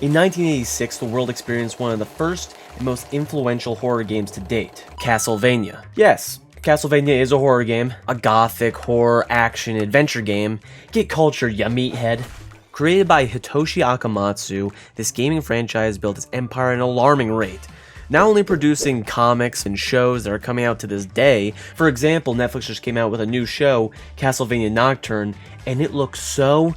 In 1986, the world experienced one of the first and most influential horror games to date, Castlevania. Yes, Castlevania is a horror game, a gothic horror action adventure game. Get cultured, ya meathead. Created by Hitoshi Akamatsu, this gaming franchise built its empire at an alarming rate, not only producing comics and shows that are coming out to this day. For example, Netflix just came out with a new show, Castlevania Nocturne, and it looks so...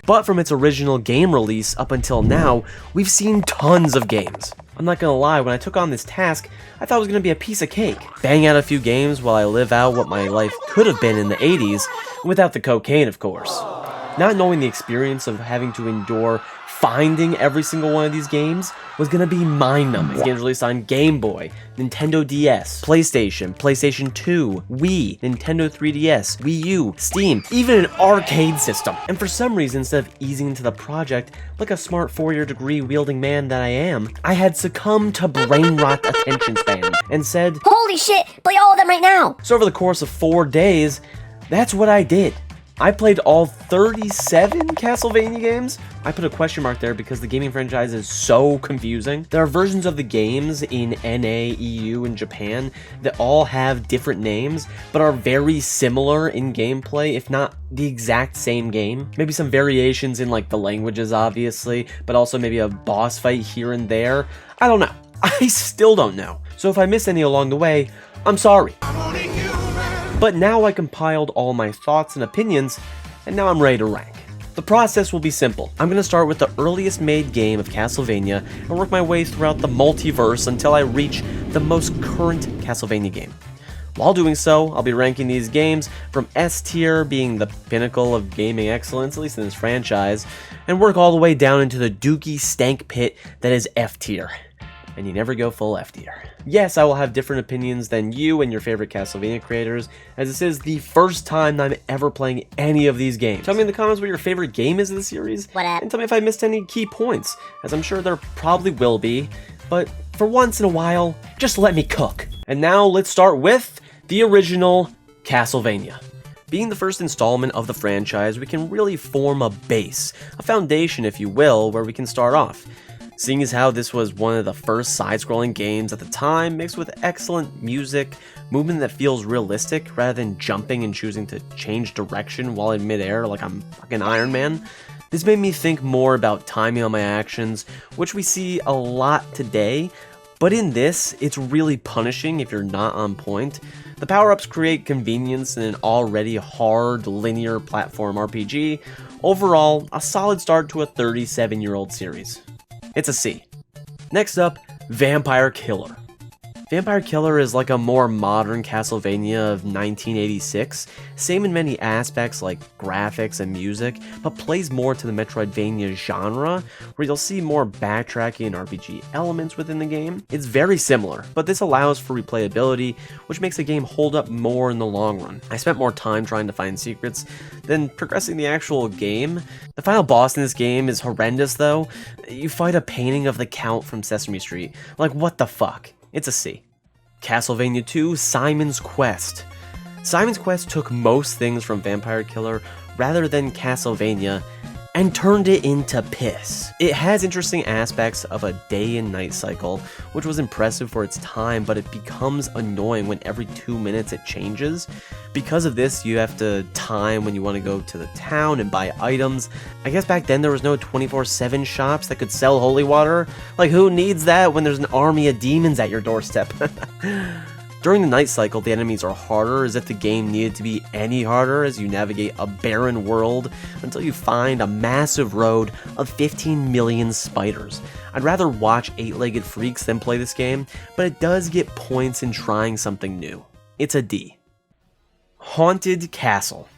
But from its original game release up until now, we've seen tons of games. I'm not gonna lie, when I took on this task, I thought it was gonna be a piece of cake. Bang out a few games while I live out what my life could have been in the 80s, without the cocaine, of course. Not knowing the experience of having to endure finding every single one of these games was gonna be mind-numbing. Games released on Game Boy, Nintendo DS, PlayStation, PlayStation 2, Wii, Nintendo 3DS, Wii U, Steam, even an arcade system. And for some reason, instead of easing into the project like a smart 4-year degree wielding man that I am, I had succumbed to brain rot attention span and said, "Holy shit, play all of them right now!" So over the course of 4 days, that's what I did. I played all 37 Castlevania games. I put a question mark there because the gaming franchise is so confusing. There are versions of the games in NA, EU, and Japan that all have different names, but are very similar in gameplay, if not the exact same game. Maybe some variations in like the languages, obviously, but also maybe a boss fight here and there. I don't know. I still don't know. So if I missed any along the way, I'm sorry. But now I compiled all my thoughts and opinions, and now I'm ready to rank. The process will be simple. I'm going to start with the earliest made game of Castlevania and work my way throughout the multiverse until I reach the most current Castlevania game. While doing so, I'll be ranking these games from S tier being the pinnacle of gaming excellence, at least in this franchise, and work all the way down into the dookie stank pit that is F tier. And you never go full F tier. Yes, I will have different opinions than you and your favorite Castlevania creators, as this is the first time I'm ever playing any of these games. Tell me in the comments what your favorite game is of the series, What up? and tell me if I missed any key points, as I'm sure there probably will be, but for once in a while, just let me cook. And now let's start with the original Castlevania. Being the first installment of the franchise, we can really form a base, a foundation if you will, where we can start off. Seeing as how this was one of the first side-scrolling games at the time, mixed with excellent music, movement that feels realistic rather than jumping and choosing to change direction while in midair like I'm fucking Iron Man, this made me think more about timing on my actions, which we see a lot today, but in this, it's really punishing if you're not on point. The power-ups create convenience in an already hard, linear platform RPG. Overall, a solid start to a 37-year-old series. It's a C. Next up, Vampire Killer. Vampire Killer is like a more modern Castlevania of 1986, same in many aspects like graphics and music, but plays more to the Metroidvania genre, where you'll see more backtracking and RPG elements within the game. It's very similar, but this allows for replayability, which makes the game hold up more in the long run. I spent more time trying to find secrets than progressing the actual game. The final boss in this game is horrendous though. You fight a painting of the Count from Sesame Street. Like, what the fuck? It's a C. Castlevania II, Simon's Quest. Simon's Quest took most things from Vampire Killer rather than Castlevania and turned it into piss. It has interesting aspects of a day and night cycle, which was impressive for its time, but it becomes annoying when every 2 minutes it changes. Because of this, you have to time when you want to go to the town and buy items. I guess back then there was no 24/7 shops that could sell holy water. Like, who needs that when there's an army of demons at your doorstep? During the night cycle, the enemies are harder, as if the game needed to be any harder as you navigate a barren world until you find a massive road of 15 million spiders. I'd rather watch 8-legged freaks than play this game, but it does get points in trying something new. It's a D. Haunted Castle.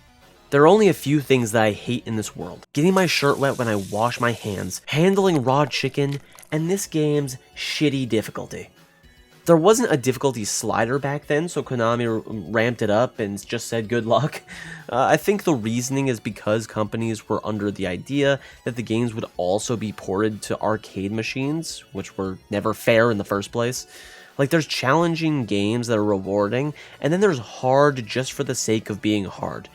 There are only a few things that I hate in this world. Getting my shirt wet when I wash my hands, handling raw chicken, and this game's shitty difficulty. There wasn't a difficulty slider back then, so Konami ramped it up and just said good luck. I think the reasoning is because companies were under the idea that the games would also be ported to arcade machines, which were never fair in the first place. Like, there's challenging games that are rewarding, and then there's hard just for the sake of being hard.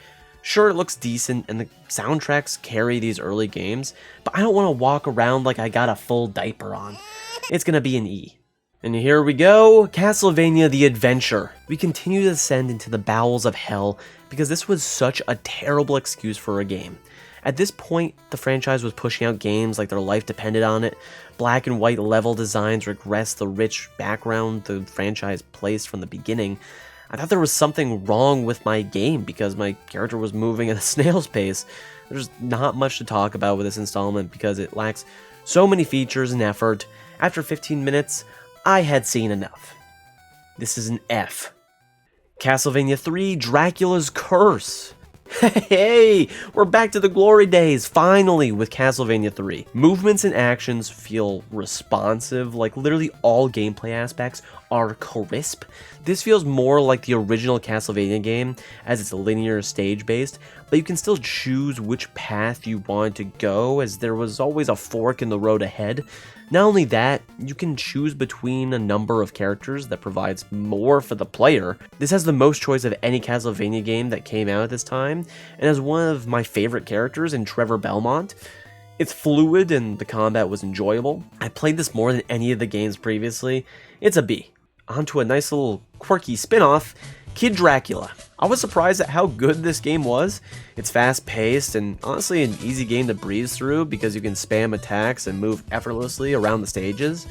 Sure, it looks decent and the soundtracks carry these early games, but I don't want to walk around like I got a full diaper on. It's gonna be an E. And here we go, Castlevania The Adventure. We continue to descend into the bowels of hell because this was such a terrible excuse for a game. At this point, the franchise was pushing out games like their life depended on it. Black and white level designs regressed the rich background the franchise placed from the beginning. I thought there was something wrong with my game because my character was moving at a snail's pace. There's not much to talk about with this installment because it lacks so many features and effort. After 15 minutes, I had seen enough. This is an F. Castlevania III Dracula's Curse. Hey, we're back to the glory days, finally, with Castlevania 3. Movements and actions feel responsive, like literally all gameplay aspects are crisp. This feels more like the original Castlevania game, as it's linear stage-based, but you can still choose which path you want to go, as there was always a fork in the road ahead. Not only that, you can choose between a number of characters that provides more for the player. This has the most choice of any Castlevania game that came out at this time, and has one of my favorite characters in Trevor Belmont. It's fluid and the combat was enjoyable. I played this more than any of the games previously. It's a B. Onto a nice little quirky spin-off, Kid Dracula. I was surprised at how good this game was. It's fast-paced and honestly an easy game to breeze through because you can spam attacks and move effortlessly around the stages.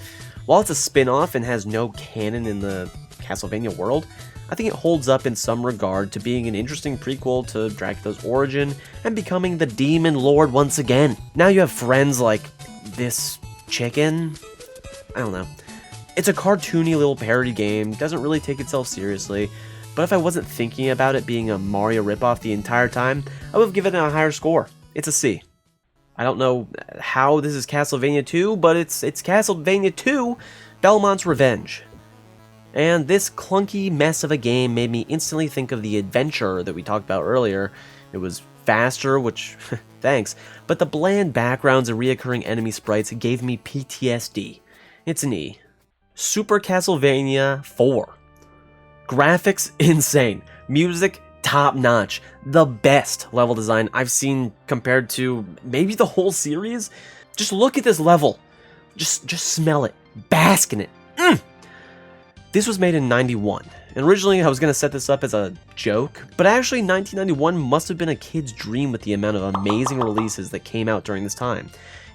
While it's a spin-off and has no canon in the Castlevania world, I think it holds up in some regard to being an interesting prequel to Dracula's origin and becoming the Demon Lord once again. Now you have friends like this chicken? I don't know. It's a cartoony little parody game, doesn't really take itself seriously, but if I wasn't thinking about it being a Mario ripoff the entire time, I would have given it a higher score. It's a C. I don't know how this is Castlevania 2, but it's Castlevania 2, Belmont's Revenge. And this clunky mess of a game made me instantly think of The Adventure that we talked about earlier. It was faster, which, thanks, but the bland backgrounds and reoccurring enemy sprites gave me PTSD. It's an E. Super Castlevania IV. Graphics insane. Music top notch. The best level design I've seen compared to maybe the whole series. Just look at this level. Just smell it. Bask in it. This was made in 91. And originally I was going to set this up as a joke, but actually 1991 must have been a kid's dream with the amount of amazing releases that came out during this time.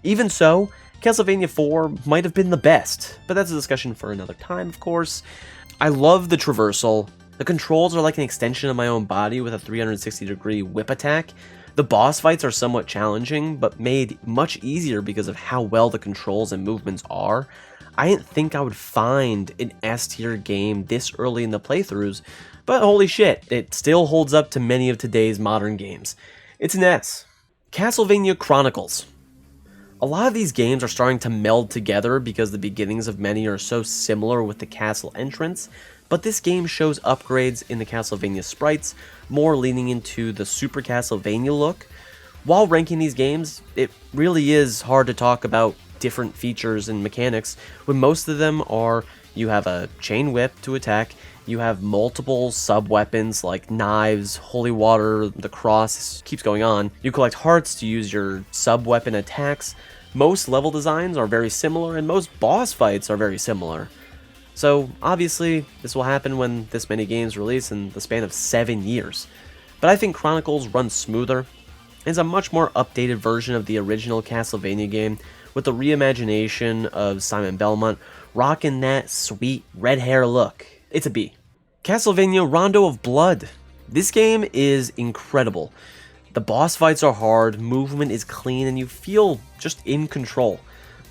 Even so, Castlevania IV might have been the best, but that's a discussion for another time, of course. I love the traversal. The controls are like an extension of my own body with a 360-degree whip attack. The boss fights are somewhat challenging, but made much easier because of how well the controls and movements are. I didn't think I would find an S-tier game this early in the playthroughs, but holy shit, it still holds up to many of today's modern games. It's an S. Castlevania Chronicles. A lot of these games are starting to meld together because the beginnings of many are so similar with the castle entrance, but this game shows upgrades in the Castlevania sprites, more leaning into the Super Castlevania look. While ranking these games, it really is hard to talk about different features and mechanics, when most of them are you have a chain whip to attack, you have multiple sub-weapons like knives, holy water, the cross, keeps going on. You collect hearts to use your sub-weapon attacks. Most level designs are very similar, and most boss fights are very similar. So, obviously, this will happen when this many games release in the span of 7 years. But I think Chronicles runs smoother. It's a much more updated version of the original Castlevania game, with the reimagination of Simon Belmont rocking that sweet red hair look. It's a B. Castlevania Rondo of Blood. This game is incredible. The boss fights are hard, movement is clean, and you feel just in control.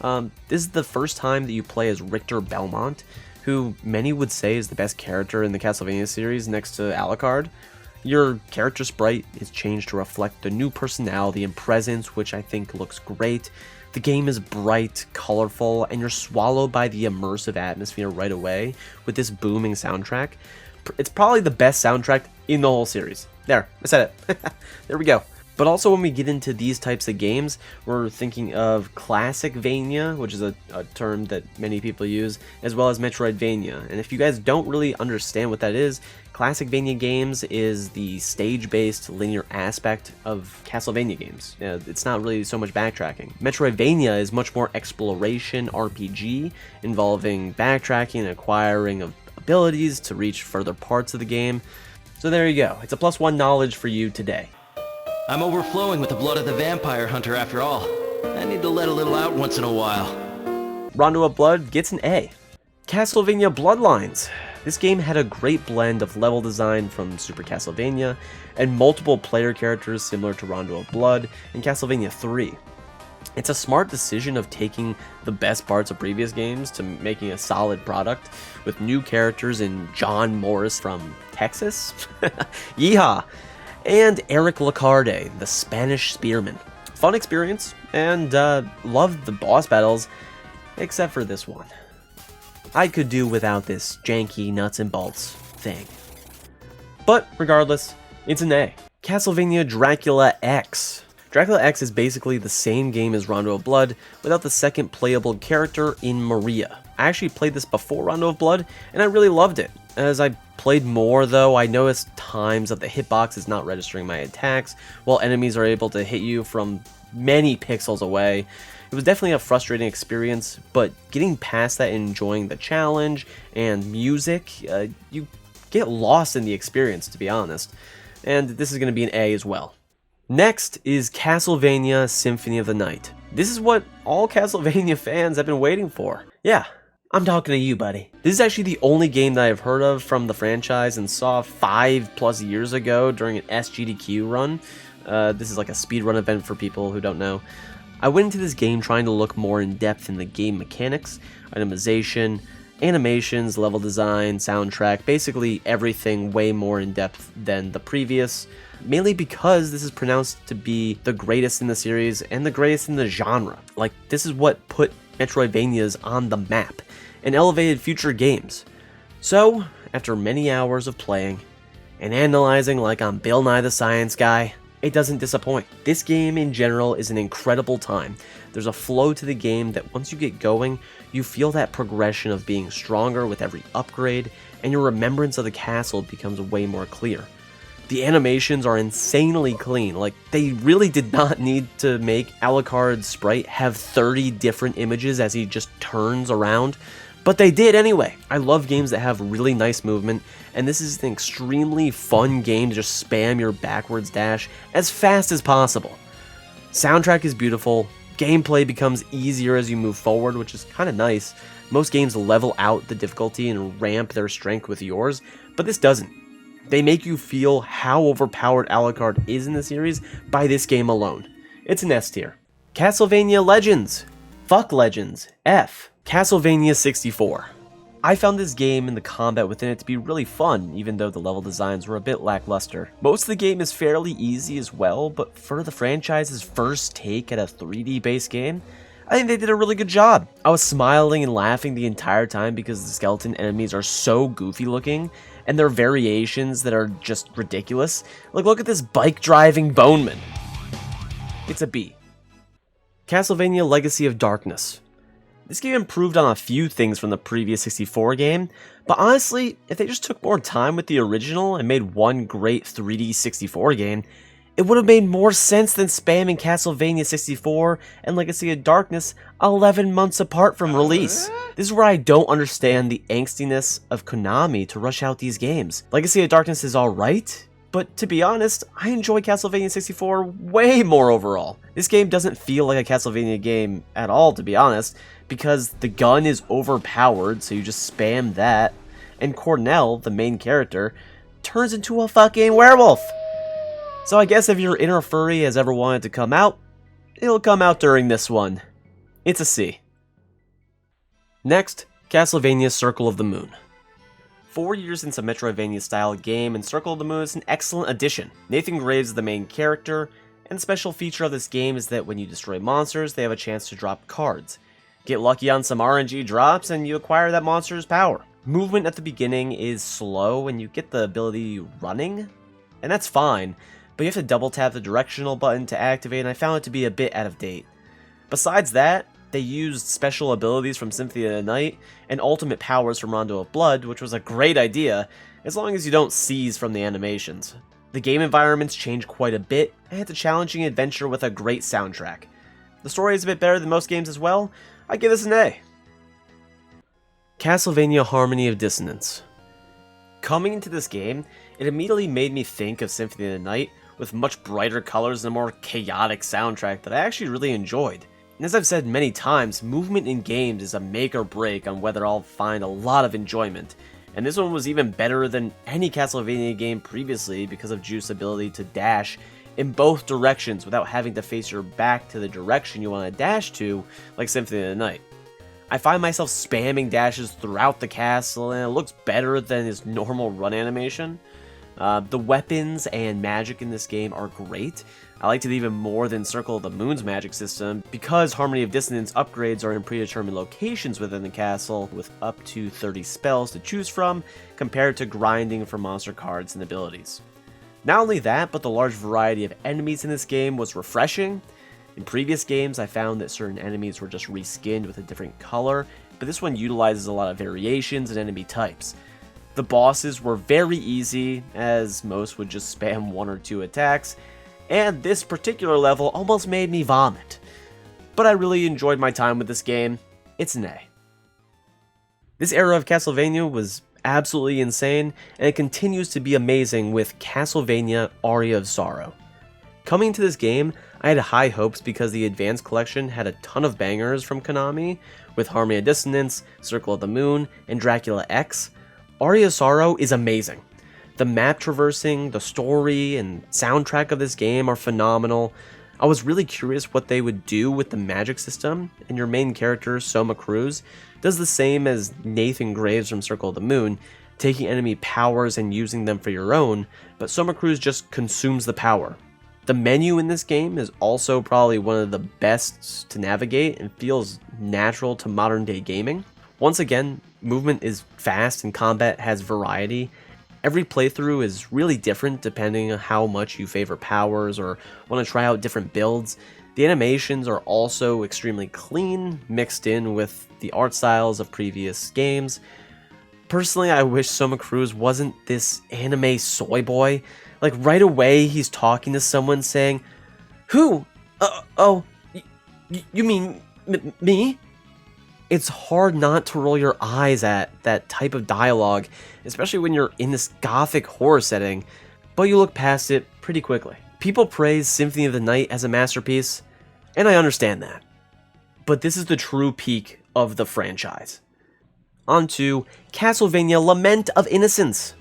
This is the first time that you play as Richter Belmont, who many would say is the best character in the Castlevania series next to Alucard. Your character sprite is changed to reflect the new personality and presence, which I think looks great. The game is bright, colorful, and you're swallowed by the immersive atmosphere right away with this booming soundtrack. It's probably the best soundtrack in the whole series. There, I said it. There we go. But also when we get into these types of games, we're thinking of Classicvania, which is a term that many people use, as well as Metroidvania. And if you guys don't really understand what that is, Classicvania games is the stage-based linear aspect of Castlevania games. It's not really so much backtracking. Metroidvania is much more exploration RPG, involving backtracking and acquiring of abilities to reach further parts of the game. So there you go. It's a +1 knowledge for you today. I'm overflowing with the blood of the vampire hunter after all. I need to let a little out once in a while. Rondo of Blood gets an A. Castlevania Bloodlines. This game had a great blend of level design from Super Castlevania and multiple player characters similar to Rondo of Blood and Castlevania III. It's a smart decision of taking the best parts of previous games to making a solid product with new characters in John Morris from Texas. Yeehaw! And Eric Lacarde, the Spanish spearman. Fun experience, and loved the boss battles, except for this one. I could do without this janky nuts and bolts thing. But regardless, it's an A. Castlevania Dracula X. Dracula X is basically the same game as Rondo of Blood, without the second playable character in Maria. I actually played this before Rondo of Blood, and I really loved it. As I played more though, I noticed times that the hitbox is not registering my attacks, while enemies are able to hit you from many pixels away. It was definitely a frustrating experience, but getting past that and enjoying the challenge and music, you get lost in the experience, to be honest. And this is going to be an A as well. Next is Castlevania Symphony of the Night. This is what all Castlevania fans have been waiting for. Yeah, I'm talking to you, buddy. This is actually the only game that I've heard of from the franchise and saw 5+ years ago during an SGDQ run. This is like a speedrun event for people who don't know. I went into this game trying to look more in depth in the game mechanics, itemization, animations, level design, soundtrack, basically everything way more in depth than the previous, mainly because this is pronounced to be the greatest in the series and the greatest in the genre. Like, this is what put Metroidvanias on the map and elevated future games. So, after many hours of playing and analyzing like I'm Bill Nye the Science Guy, it doesn't disappoint. This game in general is an incredible time. There's a flow to the game that once you get going, you feel that progression of being stronger with every upgrade, and your remembrance of the castle becomes way more clear. The animations are insanely clean. Like, they really did not need to make Alucard's sprite have 30 different images as he just turns around, but they did anyway. I love games that have really nice movement, and this is an extremely fun game to just spam your backwards dash as fast as possible. Soundtrack is beautiful, gameplay becomes easier as you move forward, which is kind of nice. Most games level out the difficulty and ramp their strength with yours, but this doesn't. They make you feel how overpowered Alucard is in the series by this game alone. It's an S tier. Castlevania Legends. Fuck Legends. F. Castlevania 64. I found this game and the combat within it to be really fun, even though the level designs were a bit lackluster. Most of the game is fairly easy as well, but for the franchise's first take at a 3D based game, I think they did a really good job. I was smiling and laughing the entire time because the skeleton enemies are so goofy looking, and their variations that are just ridiculous. Like, look at this bike driving Boneman. It's a B. Castlevania Legacy of Darkness. This game improved on a few things from the previous 64 game, but honestly, if they just took more time with the original and made one great 3D 64 game, it would have made more sense than spamming Castlevania 64 and Legacy of Darkness 11 months apart from release. This is where I don't understand the angstiness of Konami to rush out these games. Legacy of Darkness is alright, but to be honest, I enjoy Castlevania 64 way more overall. This game doesn't feel like a Castlevania game at all, to be honest, because the gun is overpowered, so you just spam that, and Cornell, the main character, turns into a fucking werewolf. So I guess if your inner furry has ever wanted to come out, it'll come out during this one. It's a C. Next, Castlevania Circle of the Moon. 4 years into a Metroidvania-style game, and Circle of the Moon is an excellent addition. Nathan Graves is the main character, and the special feature of this game is that when you destroy monsters, they have a chance to drop cards. Get lucky on some RNG drops, and you acquire that monster's power. Movement at the beginning is slow, and you get the ability running, and that's fine, but you have to double tap the directional button to activate, and I found it to be a bit out of date. Besides that, they used special abilities from Symphony of the Night and ultimate powers from Rondo of Blood, which was a great idea, as long as you don't seize from the animations. The game environments changed quite a bit, and it's a challenging adventure with a great soundtrack. The story is a bit better than most games as well. I give this an A. Castlevania Harmony of Dissonance. Coming into this game, it immediately made me think of Symphony of the Night, with much brighter colors and a more chaotic soundtrack that I actually really enjoyed. And as I've said many times, movement in games is a make or break on whether I'll find a lot of enjoyment, and this one was even better than any Castlevania game previously because of Juice's ability to dash in both directions without having to face your back to the direction you want to dash to, like Symphony of the Night. I find myself spamming dashes throughout the castle, and it looks better than his normal run animation. The weapons and magic in this game are great. I liked it even more than Circle of the Moon's magic system, because Harmony of Dissonance upgrades are in predetermined locations within the castle, with up to 30 spells to choose from, compared to grinding for monster cards and abilities. Not only that, but the large variety of enemies in this game was refreshing. In previous games, I found that certain enemies were just reskinned with a different color, but this one utilizes a lot of variations in enemy types. The bosses were very easy, as most would just spam 1 or 2 attacks, and this particular level almost made me vomit. But I really enjoyed my time with this game. It's an A. This era of Castlevania was absolutely insane, and it continues to be amazing with Castlevania Aria of Sorrow. Coming to this game, I had high hopes because the Advanced Collection had a ton of bangers from Konami, with Harmony of Dissonance, Circle of the Moon, and Dracula X. Aria of Sorrow is amazing. The map traversing, the story, and soundtrack of this game are phenomenal. I was really curious what they would do with the magic system, and your main character, Soma Cruz, does the same as Nathan Graves from Circle of the Moon, taking enemy powers and using them for your own, but Soma Cruz just consumes the power. The menu in this game is also probably one of the best to navigate and feels natural to modern day gaming. Once again, movement is fast and combat has variety. Every playthrough is really different depending on how much you favor powers or want to try out different builds. The animations are also extremely clean, mixed in with the art styles of previous games. Personally, I wish Soma Cruz wasn't this anime soy boy. Like, right away, he's talking to someone saying, "Who? You mean me?" It's hard not to roll your eyes at that type of dialogue, especially when you're in this gothic horror setting, but you look past it pretty quickly. People praise Symphony of the Night as a masterpiece, and I understand that. But this is the true peak of the franchise. On to Castlevania Lament of Innocence.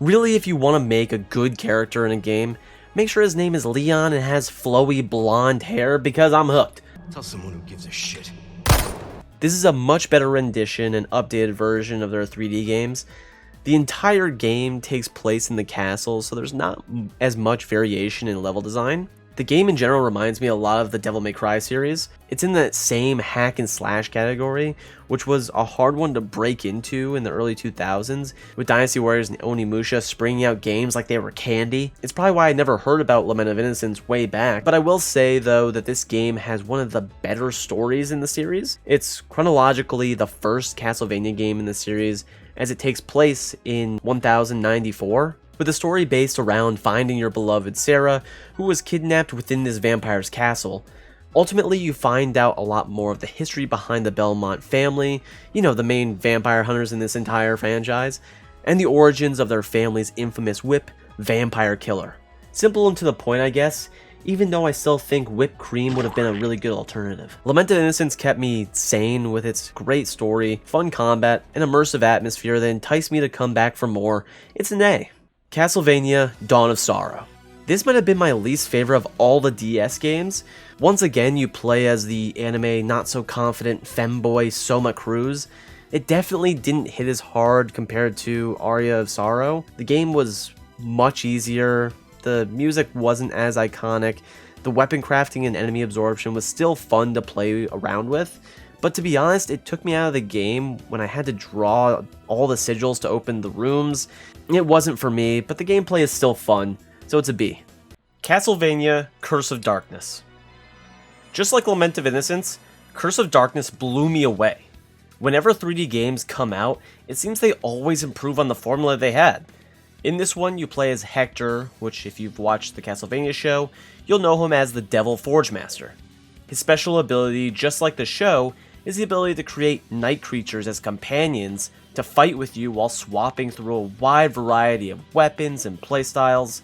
Really, if you want to make a good character in a game, make sure his name is Leon and has flowy blonde hair, because I'm hooked. Tell someone who gives a shit. This is a much better rendition and updated version of their 3D games. The entire game takes place in the castle, so there's not as much variation in level design. The game in general reminds me a lot of the Devil May Cry series. It's in that same hack and slash category, which was a hard one to break into in the early 2000s, with Dynasty Warriors and Onimusha springing out games like they were candy. It's probably why I never heard about Lament of Innocence way back, but I will say though that this game has one of the better stories in the series. It's chronologically the first Castlevania game in the series, as it takes place in 1094. With a story based around finding your beloved Sarah, who was kidnapped within this vampire's castle. Ultimately, you find out a lot more of the history behind the Belmont family, you know, the main vampire hunters in this entire franchise, and the origins of their family's infamous whip, Vampire Killer. Simple and to the point, I guess, even though I still think whipped cream would have been a really good alternative. Lament of Innocence kept me sane with its great story, fun combat, and immersive atmosphere that enticed me to come back for more. It's an A. Castlevania Dawn of Sorrow. This might have been my least favorite of all the DS games. Once again, you play as the anime not-so-confident femboy Soma Cruz. It definitely didn't hit as hard compared to Aria of Sorrow. The game was much easier, the music wasn't as iconic, the weapon crafting and enemy absorption was still fun to play around with, but to be honest, it took me out of the game when I had to draw all the sigils to open the rooms. It wasn't for me, but the gameplay is still fun. so it's a B. Castlevania Curse of Darkness. Just like Lament of Innocence, Curse of Darkness blew me away. Whenever 3D games come out, it seems they always improve on the formula they had. In this one, you play as Hector, which if you've watched the Castlevania show, you'll know him as the Devil Forge Master. His special ability, just like the show, is the ability to create night creatures as companions to fight with you while swapping through a wide variety of weapons and playstyles.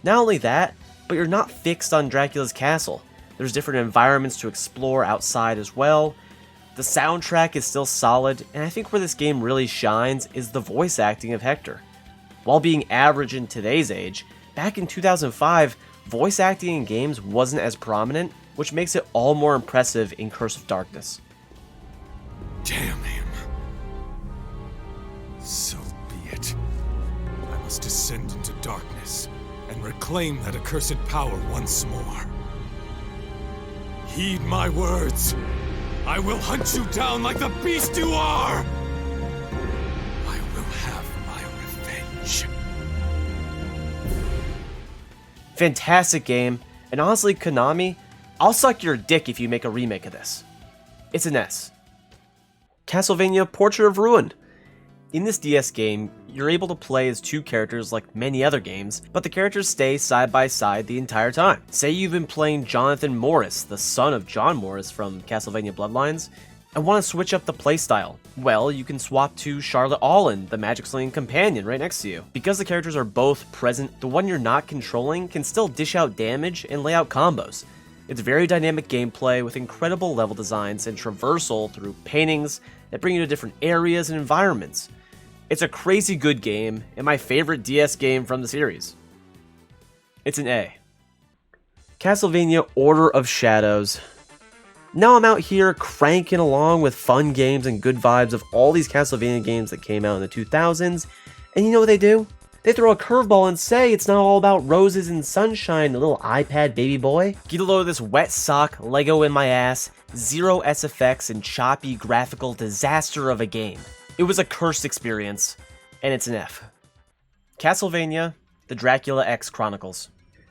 Not only that, but you're not fixed on Dracula's castle. There's different environments to explore outside as well. The soundtrack is still solid, and I think where this game really shines is the voice acting of Hector. While being average in today's age, back in 2005, voice acting in games wasn't as prominent, which makes it all more impressive in Curse of Darkness. Damn him. So be it. I must descend into darkness and reclaim that accursed power once more. Heed my words. I will hunt you down like the beast you are! I will have my revenge. Fantastic game, and honestly, Konami, I'll suck your dick if you make a remake of this. It's an S. Castlevania Portrait of Ruin. In this DS game, you're able to play as two characters like many other games, but the characters stay side by side the entire time. Say you've been playing Jonathan Morris, the son of John Morris from Castlevania Bloodlines, and want to switch up the playstyle. Well, you can swap to Charlotte Allen, the magic slaying companion, right next to you. Because the characters are both present, the one you're not controlling can still dish out damage and lay out combos. It's very dynamic gameplay with incredible level designs and traversal through paintings that bring you to different areas and environments. It's a crazy good game, and my favorite DS game from the series. It's an A. Castlevania Order of Shadows. Now I'm out here cranking along with fun games and good vibes of all these Castlevania games that came out in the 2000s, and you know what they do? They throw a curveball and say it's not all about roses and sunshine, little iPad baby boy. Get a load of this wet sock, Lego in my ass, zero SFX, and choppy graphical disaster of a game. It was a cursed experience, and it's an F. Castlevania The Dracula X Chronicles.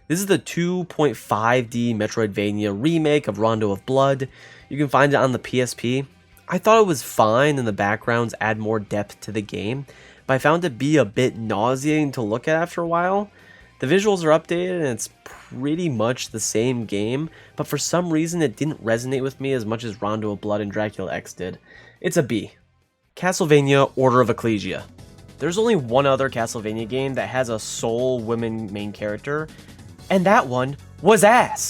This is the 2.5D Metroidvania remake of Rondo of Blood. You can find it on the PSP. I thought it was fine and the backgrounds add more depth to the game, but I found it to be a bit nauseating to look at after a while. The visuals are updated and it's pretty much the same game, but for some reason it didn't resonate with me as much as Rondo of Blood and Dracula X did. It's a B. Castlevania Order of Ecclesia. There's only one other Castlevania game that has a sole women main character, and that one was ass!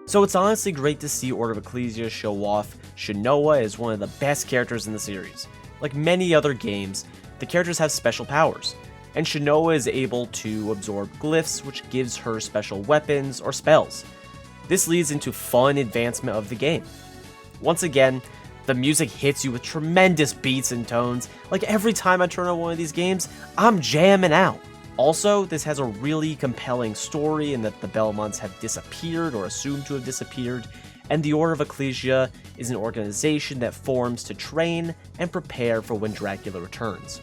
So it's honestly great to see Order of Ecclesia show off Shinoa as one of the best characters in the series. Like many other games, the characters have special powers, and Shinoa is able to absorb glyphs, which gives her special weapons or spells. This leads into fun advancement of the game. Once again, the music hits you with tremendous beats and tones. Like every time I turn on one of these games, I'm jamming out. Also, this has a really compelling story in that the Belmonts have disappeared or assumed to have disappeared, and the Order of Ecclesia is an organization that forms to train and prepare for when Dracula returns.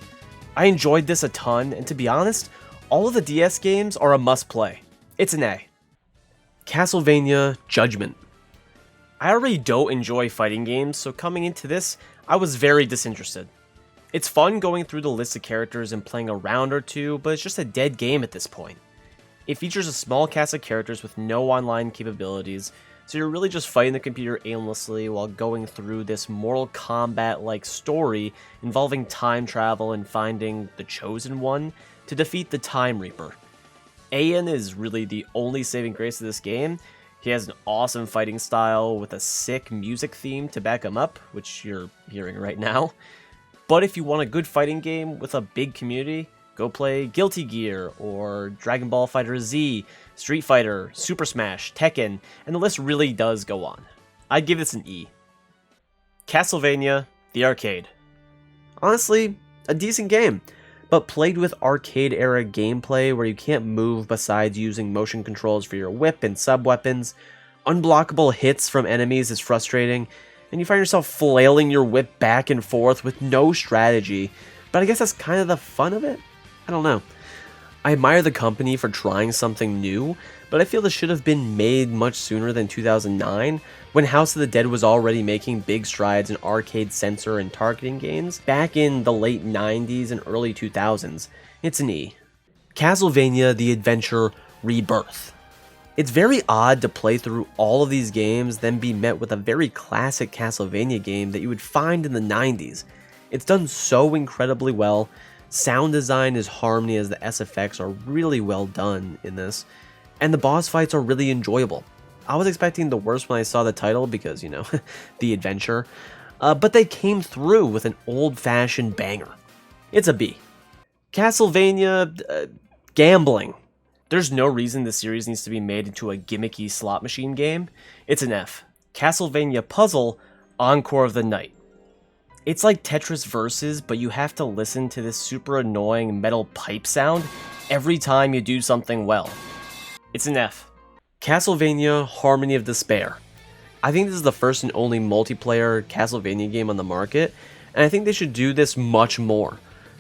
I enjoyed this a ton, and to be honest, all of the DS games are a must-play. It's an A. Castlevania Judgment. I already don't enjoy fighting games, so coming into this, I was very disinterested. It's fun going through the list of characters and playing a round or two, but it's just a dead game at this point. It features a small cast of characters with no online capabilities, so you're really just fighting the computer aimlessly while going through this Mortal Kombat-like story involving time travel and finding the Chosen One to defeat the Time Reaper. Ayan is really the only saving grace of this game. He has an awesome fighting style with a sick music theme to back him up, which you're hearing right now. But if you want a good fighting game with a big community, go play Guilty Gear or Dragon Ball FighterZ, Street Fighter, Super Smash, Tekken, and the list really does go on. I'd give this an E. Castlevania The Arcade. Honestly, a decent game, but played with arcade-era gameplay where you can't move besides using motion controls for your whip and sub-weapons. Unblockable hits from enemies is frustrating, and you find yourself flailing your whip back and forth with no strategy, but I guess that's kind of the fun of it? I don't know. I admire the company for trying something new, but I feel this should have been made much sooner than 2009, when House of the Dead was already making big strides in arcade sensor and targeting games back in the late 90s and early 2000s. It's an E. Castlevania The Adventure ReBirth. It's very odd to play through all of these games, then be met with a very classic Castlevania game that you would find in the 90s. It's done so incredibly well. Sound design as harmony as the SFX are really well done in this, and the boss fights are really enjoyable. I was expecting the worst when I saw the title because, you know, The Adventure, but they came through with an old-fashioned banger. It's a B. Castlevania Gambling. There's no reason the series needs to be made into a gimmicky slot machine game. It's an F. Castlevania Puzzle Encore of the Night. It's like Tetris Versus, but you have to listen to this super annoying metal pipe sound every time you do something well. It's an F. Castlevania Harmony of Despair. I think this is the first and only multiplayer Castlevania game on the market, and I think they should do this much more.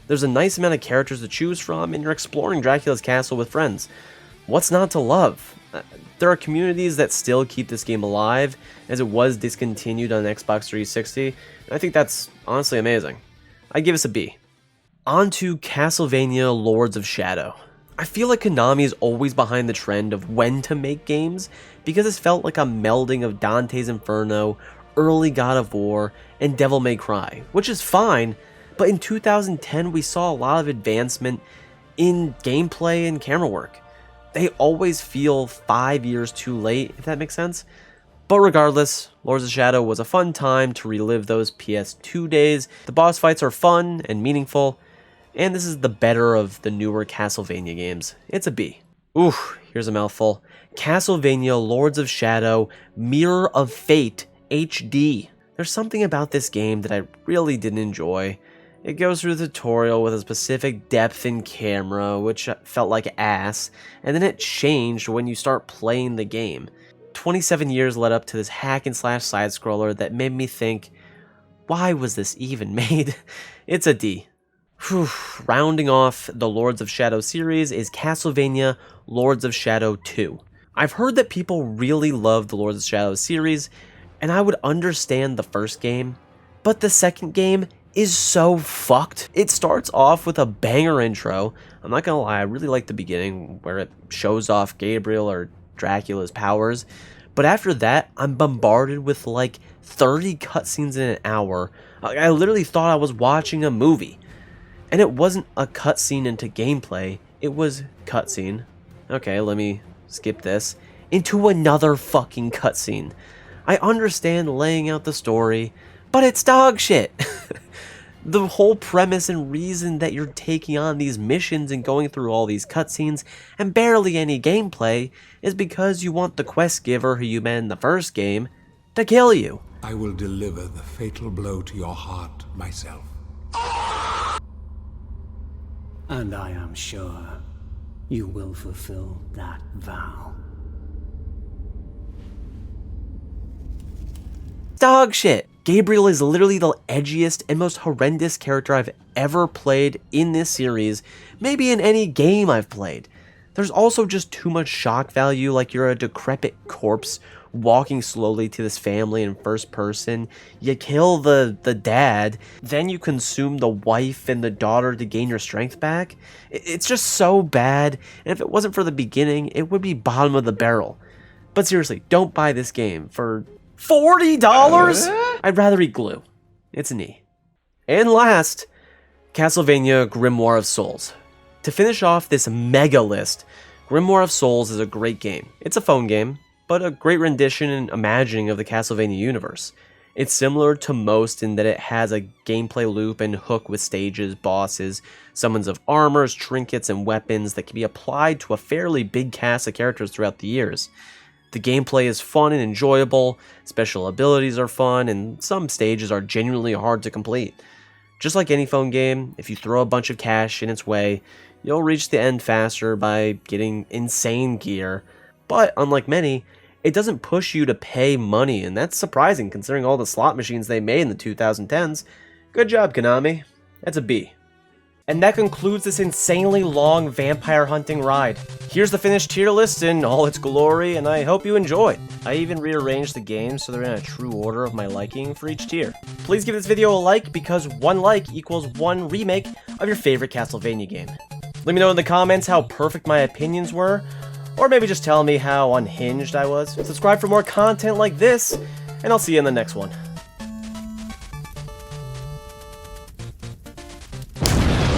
There's a nice amount of characters to choose from, and you're exploring Dracula's castle with friends. What's not to love? There are communities that still keep this game alive, as it was discontinued on Xbox 360, and I think that's honestly amazing. I give us a B. On to Castlevania Lords of Shadow. I feel like Konami is always behind the trend of when to make games, because it's felt like a melding of Dante's Inferno, early God of War, and Devil May Cry, which is fine, but in 2010 we saw a lot of advancement in gameplay and camera work. They always feel 5 years too late, if that makes sense. But regardless, Lords of Shadow was a fun time to relive those PS2 days. The boss fights are fun and meaningful, and this is the better of the newer Castlevania games. It's a B. Oof, here's a mouthful. Castlevania Lords of Shadow Mirror of Fate HD. There's something about this game that I really didn't enjoy. It goes through the tutorial with a specific depth in camera, which felt like ass, and then it changed when you start playing the game. 27 years led up to this hack and slash side scroller that made me think, why was this even made? It's a D. Whew. Rounding off the Lords of Shadow series is Castlevania Lords of Shadow 2. I've heard that people really love the Lords of Shadow series, and I would understand the first game, but the second game is so fucked. It starts off with a banger intro. I'm not gonna lie, I really like the beginning where it shows off Gabriel or Dracula's powers, but after that, I'm bombarded with like 30 cutscenes in an hour. I literally thought I was watching a movie. And it wasn't a cutscene into gameplay, it was cutscene. Okay, let me skip this. Into another fucking cutscene. I understand laying out the story, but it's dog shit. The whole premise and reason that you're taking on these missions and going through all these cutscenes and barely any gameplay is because you want the quest giver who you met in the first game to kill you. I will deliver the fatal blow to your heart myself. And I am sure you will fulfill that vow. Dog shit. Gabriel is literally the edgiest and most horrendous character I've ever played in this series, maybe in any game I've played. There's also just too much shock value, like you're a decrepit corpse walking slowly to this family in first person. You kill the dad, then you consume the wife and the daughter to gain your strength back. It's just so bad, and if it wasn't for the beginning, it would be bottom of the barrel. But seriously, don't buy this game for $40? I'd rather eat glue. It's an E. And last, Castlevania Grimoire of Souls. To finish off this mega list, Grimoire of Souls is a great game. It's a phone game, but a great rendition and imagining of the Castlevania universe. It's similar to most in that it has a gameplay loop and hook with stages, bosses, summons of armors, trinkets, and weapons that can be applied to a fairly big cast of characters throughout the years. The gameplay is fun and enjoyable, special abilities are fun, and some stages are genuinely hard to complete. Just like any phone game, if you throw a bunch of cash in its way, you'll reach the end faster by getting insane gear. But unlike many, it doesn't push you to pay money, and that's surprising considering all the slot machines they made in the 2010s. Good job, Konami. That's a B. And that concludes this insanely long vampire hunting ride. Here's the finished tier list in all its glory, and I hope you enjoy. I even rearranged the games so they're in a true order of my liking for each tier. Please give this video a like, because one like equals one remake of your favorite Castlevania game. Let me know in the comments how perfect my opinions were, or maybe just tell me how unhinged I was. Subscribe for more content like this, and I'll see you in the next one.